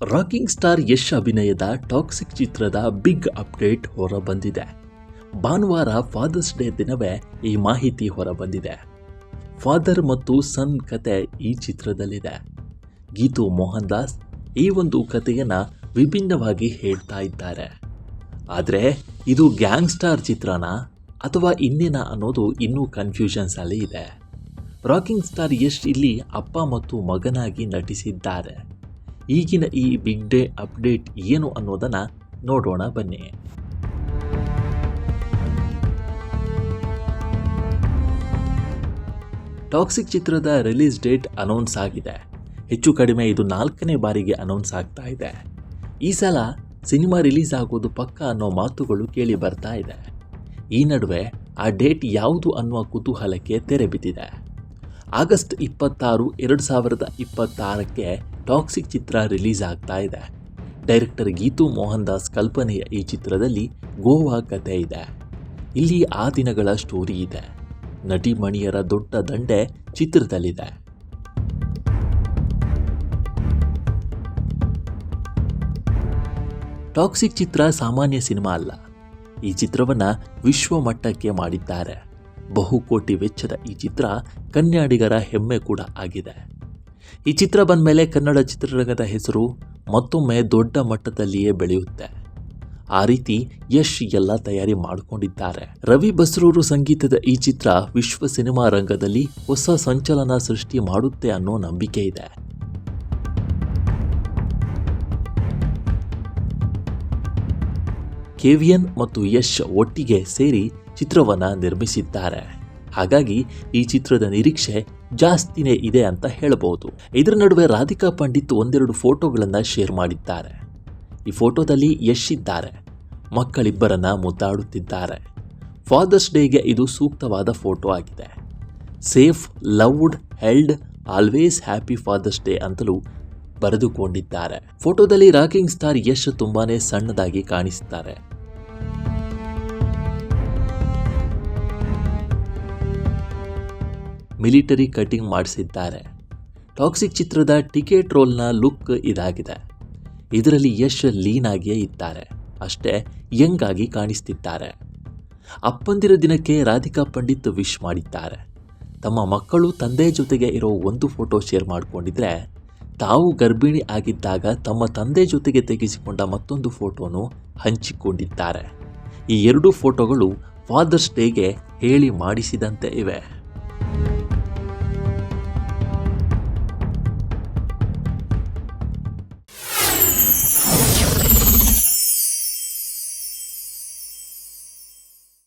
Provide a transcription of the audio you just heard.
Rocking star Yash ಅಭಿನಯದ toxic ಚಿತ್ರದ big update ಹೊರಬಂದಿದೆ. ಭಾನುವಾರ ಫಾದರ್ಸ್ ಡೇ ದಿನವೇ ಈ ಮಾಹಿತಿ ಹೊರಬಂದಿದೆ. ಫಾದರ್ ಮತ್ತು ಸನ್ ಕತೆ ಈ ಚಿತ್ರದಲ್ಲಿದೆ. ಗೀತು ಮೋಹನ್ ದಾಸ್ ಈ ಒಂದು ಕಥೆಯನ್ನು ವಿಭಿನ್ನವಾಗಿ ಹೇಳ್ತಾ ಇದ್ದಾರೆ. ಆದರೆ ಇದು ಗ್ಯಾಂಗ್ಸ್ಟಾರ್ ಚಿತ್ರನಾ ಅಥವಾ ಇನ್ನೇನ ಅನ್ನೋದು ಇನ್ನೂ ಕನ್ಫ್ಯೂಷನ್ಸ್ ಅಲ್ಲಿ ಇದೆ. ರಾಕಿಂಗ್ ಸ್ಟಾರ್ ಯಶ್ ಇಲ್ಲಿ ಅಪ್ಪ ಮತ್ತು ಮಗನಾಗಿ ನಟಿಸಿದ್ದಾರೆ. ಈಗಿನ ಈ ಬಿಗ್ ಡೇ ಅಪ್ಡೇಟ್ ಏನು ಅನ್ನೋದನ್ನು ನೋಡೋಣ ಬನ್ನಿ. ಟಾಕ್ಸಿಕ್ ಚಿತ್ರದ ರಿಲೀಸ್ ಡೇಟ್ ಅನೌನ್ಸ್ ಆಗಿದೆ. ಹೆಚ್ಚು ಕಡಿಮೆ ಇದು 4ನೇ ಬಾರಿಗೆ ಅನೌನ್ಸ್ ಆಗ್ತಾ ಇದೆ. ಈ ಸಲ ಸಿನಿಮಾ ರಿಲೀಸ್ ಆಗೋದು ಪಕ್ಕ ಅನ್ನೋ ಮಾತುಗಳು ಕೇಳಿ ಬರ್ತಾ ಇದೆ. ಈ ನಡುವೆ ಆ ಡೇಟ್ ಯಾವುದು ಅನ್ನುವ ಕುತೂಹಲಕ್ಕೆ ತೆರೆ ಬಿದ್ದಿದೆ. ಆಗಸ್ಟ್ 26, 2026ಕ್ಕೆ ಟಾಕ್ಸಿಕ್ ಚಿತ್ರ ರಿಲೀಸ್ ಆಗ್ತಾ ಇದೆ. ಡೈರೆಕ್ಟರ್ ಗೀತು ಮೋಹನ್ ದಾಸ್ ಕಲ್ಪನೆಯ ಈ ಚಿತ್ರದಲ್ಲಿ ಗೋವಾ ಕತೆ ಇದೆ. ಇಲ್ಲಿ ಆ ದಿನಗಳ ಸ್ಟೋರಿ ಇದೆ. ನಟಿ ಮಣಿಯರ ದೊಡ್ಡ ದಂಡೆ ಚಿತ್ರದಲ್ಲಿದೆ. ಟಾಕ್ಸಿಕ್ ಚಿತ್ರ ಸಾಮಾನ್ಯ ಸಿನಿಮಾ ಅಲ್ಲ. ಈ ಚಿತ್ರವನ್ನು ವಿಶ್ವಮಟ್ಟಕ್ಕೆ ಮಾಡಿದ್ದಾರೆ. ಬಹುಕೋಟಿ ವೆಚ್ಚದ ಈ ಚಿತ್ರ ಕನ್ನಡಿಗರ ಹೆಮ್ಮೆ ಕೂಡ ಆಗಿದೆ. ಈ ಚಿತ್ರ ಬಂದ ಮೇಲೆ ಕನ್ನಡ ಚಿತ್ರರಂಗದ ಹೆಸರು ಮತ್ತೊಮ್ಮೆ ದೊಡ್ಡ ಮಟ್ಟದಲ್ಲಿಯೇ ಬೆಳೆಯುತ್ತೆ. ಆ ರೀತಿ ಯಶ್ ಎಲ್ಲ ತಯಾರಿ ಮಾಡಿಕೊಂಡಿದ್ದಾರೆ. ರವಿ ಬಸ್ರೂರು ಸಂಗೀತದ ಈ ಚಿತ್ರ ವಿಶ್ವ ಸಿನಿಮಾ ರಂಗದಲ್ಲಿ ಹೊಸ ಸಂಚಲನ ಸೃಷ್ಟಿ ಮಾಡುತ್ತೆ ಅನ್ನೋ ನಂಬಿಕೆ ಇದೆ. ಕೆವಿಎನ್ ಮತ್ತು ಯಶ್ ಒಟ್ಟಿಗೆ ಸೇರಿ ಚಿತ್ರವನ್ನು ನಿರ್ಮಿಸಿದ್ದಾರೆ. ಹಾಗಾಗಿ ಈ ಚಿತ್ರದ ನಿರೀಕ್ಷೆ ಜಾಸ್ತಿನೇ ಇದೆ ಅಂತ ಹೇಳಬಹುದು. ಇದರ ನಡುವೆ ರಾಧಿಕಾ ಪಂಡಿತ್ ಒಂದೆರಡು ಫೋಟೋಗಳನ್ನು ಶೇರ್ ಮಾಡಿದ್ದಾರೆ. ಈ ಫೋಟೋದಲ್ಲಿ ಯಶ್ ಇದ್ದಾರೆ. ಮಕ್ಕಳಿಬ್ಬರನ್ನ ಮುದ್ದಾಡುತ್ತಿದ್ದಾರೆ. ಫಾದರ್ಸ್ ಡೇಗೆ ಇದು ಸೂಕ್ತವಾದ ಫೋಟೋ ಆಗಿದೆ. Safe, loved, held, always happy fathers day ಅಂತಲೂ ಬರೆದುಕೊಂಡಿದ್ದಾರೆ. ಫೋಟೋದಲ್ಲಿ ರಾಕಿಂಗ್ ಸ್ಟಾರ್ ಯಶ್ ತುಂಬಾನೇ ಸಣ್ಣದಾಗಿ ಕಾಣಿಸುತ್ತಾರೆ. ಮಿಲಿಟರಿ ಕಟಿಂಗ್ ಮಾಡಿಸಿದ್ದಾರೆ. ಟಾಕ್ಸಿಕ್ ಚಿತ್ರದ ಟಿಕೆಟ್ ರೋಲ್ನ ಲುಕ್ ಇದಾಗಿದೆ. ಇದರಲ್ಲಿ ಯಶ್ ಲೀನ್ ಆಗಿಯೇ ಇದ್ದಾರೆ. ಅಷ್ಟೇ ಯಂಗ್ ಆಗಿ ಕಾಣಿಸ್ತಿದ್ದಾರೆ. ಅಪ್ಪಂದಿರ ದಿನಕ್ಕೆ ರಾಧಿಕಾ ಪಂಡಿತ್ ವಿಶ್ ಮಾಡಿದ್ದಾರೆ. ತಮ್ಮ ಮಕ್ಕಳು ತಂದೆ ಜೊತೆಗೆ ಇರೋ ಒಂದು ಫೋಟೋ ಶೇರ್ ಮಾಡಿಕೊಂಡಿದ್ರೆ, ತಾವು ಗರ್ಭಿಣಿ ಆಗಿದ್ದಾಗ ತಮ್ಮ ತಂದೆ ಜೊತೆಗೆ ತೆಗೆಸಿಕೊಂಡ ಮತ್ತೊಂದು ಫೋಟೋನು ಹಂಚಿಕೊಂಡಿದ್ದಾರೆ. ಈ ಎರಡೂ ಫೋಟೋಗಳು ಫಾದರ್ಸ್ ಡೇಗೆ ಹೇಳಿ ಮಾಡಿಸಿದಂತೆ ಇವೆ.